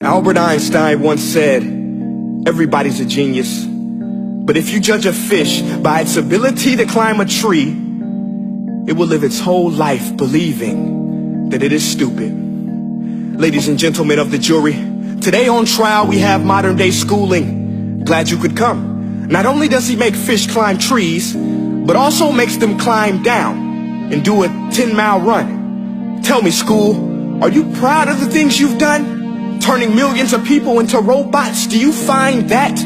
Albert Einstein once said, everybody's a genius, but if you judge a fish by its ability to climb a tree, it will live its whole life believing that it is stupid. Ladies and gentlemen of the jury, today on trial we have modern day schooling. Glad you could come. Not only does he make fish climb trees, but also makes them climb down and do a 10-mile run. Tell me, school, are you proud of the things you've done? Turning millions of people into robots, do you find that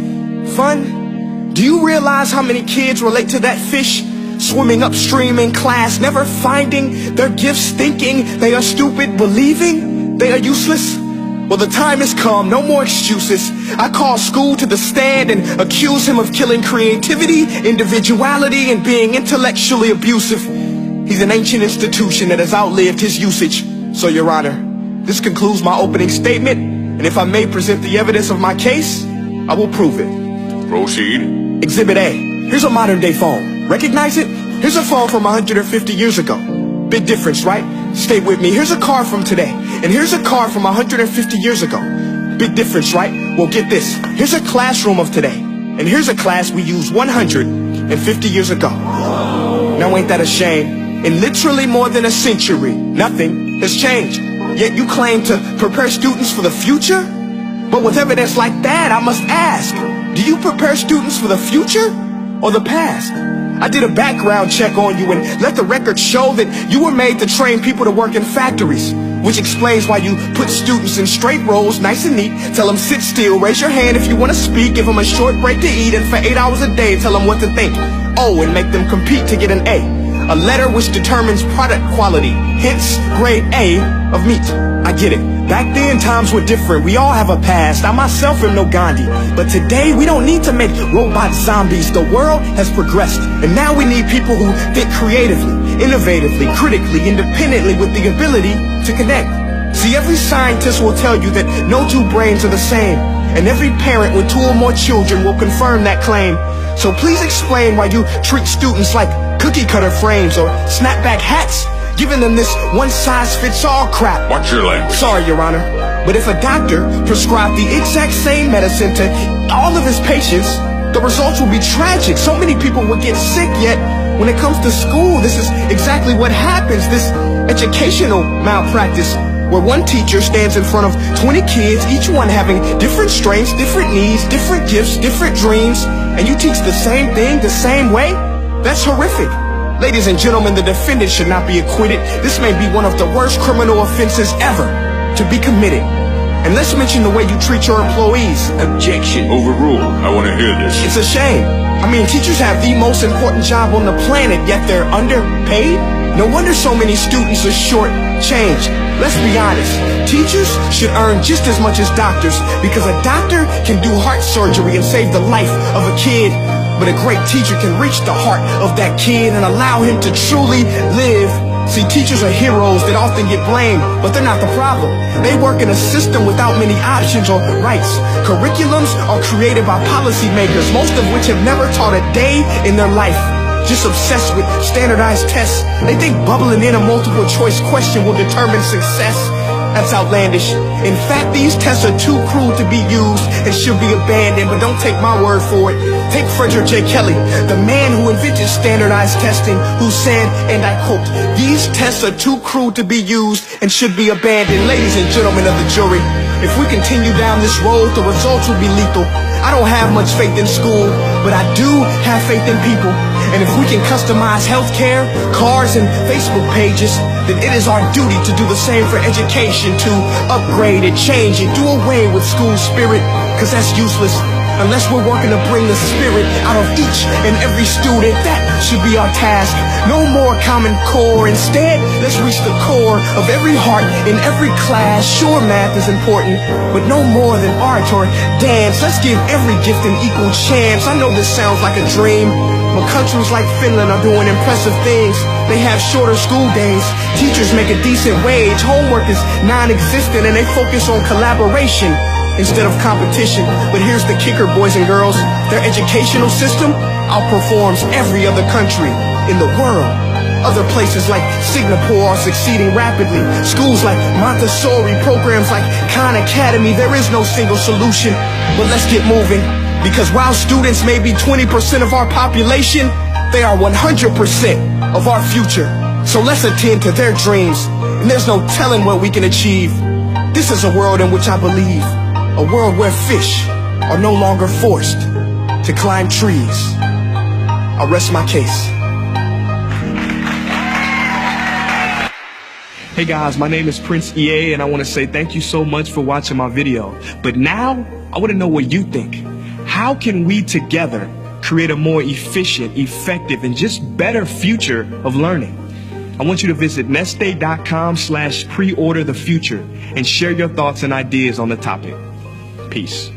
fun? Do you realize how many kids relate to that fish swimming upstream in class, never finding their gifts, thinking they are stupid, believing they are useless? Well, the time has come, no more excuses. I call school to the stand and accuse him of killing creativity, individuality, and being intellectually abusive. He's an ancient institution that has outlived his usage. So, Your Honor, this concludes my opening statement, and if I may present the evidence of my case, I will prove it. Proceed. Exhibit A. Here's a modern day phone. Recognize it? Here's a phone from 150 years ago. Big difference, right? Stay with me. Here's a car from today, and here's a car from 150 years ago. Big difference, right? Well, get this. Here's a classroom of today, and here's a class we used 150 years ago. Now ain't that a shame? In literally more than a century, nothing has changed. Yet you claim to prepare students for the future? But with evidence like that, I must ask, do you prepare students for the future or the past? I did a background check on you and let the record show that you were made to train people to work in factories, which explains why you put students in straight rows, nice and neat, tell them sit still, raise your hand if you want to speak, give them a short break to eat, and for 8 hours a day tell them what to think. Oh, and make them compete to get an A letter which determines product quality, hence grade A of meat. I get it. Back then, times were different. We all have a past. I myself am no Gandhi. But today, we don't need to make robot zombies. The world has progressed. And now we need people who think creatively, innovatively, critically, independently, with the ability to connect. See, every scientist will tell you that no two brains are the same. And every parent with 2 or more children will confirm that claim. So please explain why you treat students like cookie cutter frames or snapback hats, giving them this one-size-fits-all crap. Watch your language. Sorry, Your Honor, but if a doctor prescribed the exact same medicine to all of his patients, the results will be tragic. So many people will get sick, yet when it comes to school, this is exactly what happens. This educational malpractice, where one teacher stands in front of 20 kids, each one having different strengths, different needs, different gifts, different dreams, and you teach the same thing the same way? That's horrific. Ladies and gentlemen, the defendant should not be acquitted. This may be one of the worst criminal offenses ever to be committed. And let's mention the way you treat your employees. Objection. Overruled. I want to hear this. It's a shame. I mean, teachers have the most important job on the planet, yet they're underpaid? No wonder so many students are short-changed. Let's be honest. Teachers should earn just as much as doctors, because a doctor can do heart surgery and save the life of a kid. But a great teacher can reach the heart of that kid and allow him to truly live. See, teachers are heroes that often get blamed, but they're not the problem. They work in a system without many options or rights. Curriculums are created by policymakers, most of which have never taught a day in their life. Just obsessed with standardized tests. They think bubbling in a multiple choice question will determine success. That's outlandish. In fact, these tests are too cruel to be used and should be abandoned, but don't take my word for it. Take Frederick J. Kelly, the man who invented standardized testing, who said, and I quote, "These tests are too cruel to be used and should be abandoned." Ladies and gentlemen of the jury, if we continue down this road, the results will be lethal. I don't have much faith in school, but I do have faith in people. And if we can customize healthcare, cars, and Facebook pages, then it is our duty to do the same for education, to upgrade and change and do away with school spirit, because that's useless unless we're working to bring the spirit out of each and every student. That should be our task. No more Common Core. Instead, let's reach the core of every heart in every class. Sure, math is important, but no more than art or dance. Let's give every gift an equal chance. I know this sounds like a dream, but countries like Finland are doing impressive things. They have shorter school days, teachers make a decent wage, homework is non-existent, and they focus on collaboration instead of competition. But here's the kicker, boys and girls. Their educational system outperforms every other country in the world. Other places like Singapore are succeeding rapidly. Schools like Montessori, programs like Khan Academy, there is no single solution. But let's get moving, because while students may be 20% of our population, they are 100% of our future. So let's attend to their dreams, and there's no telling what we can achieve. This is a world in which I believe, a world where fish are no longer forced to climb trees. I rest my case. Hey guys, my name is Prince EA, and I want to say thank you so much for watching my video. But now, I want to know what you think. How can we together create a more efficient, effective, and just better future of learning? I want you to visit nestday.com/preorder the future and share your thoughts and ideas on the topic. Peace.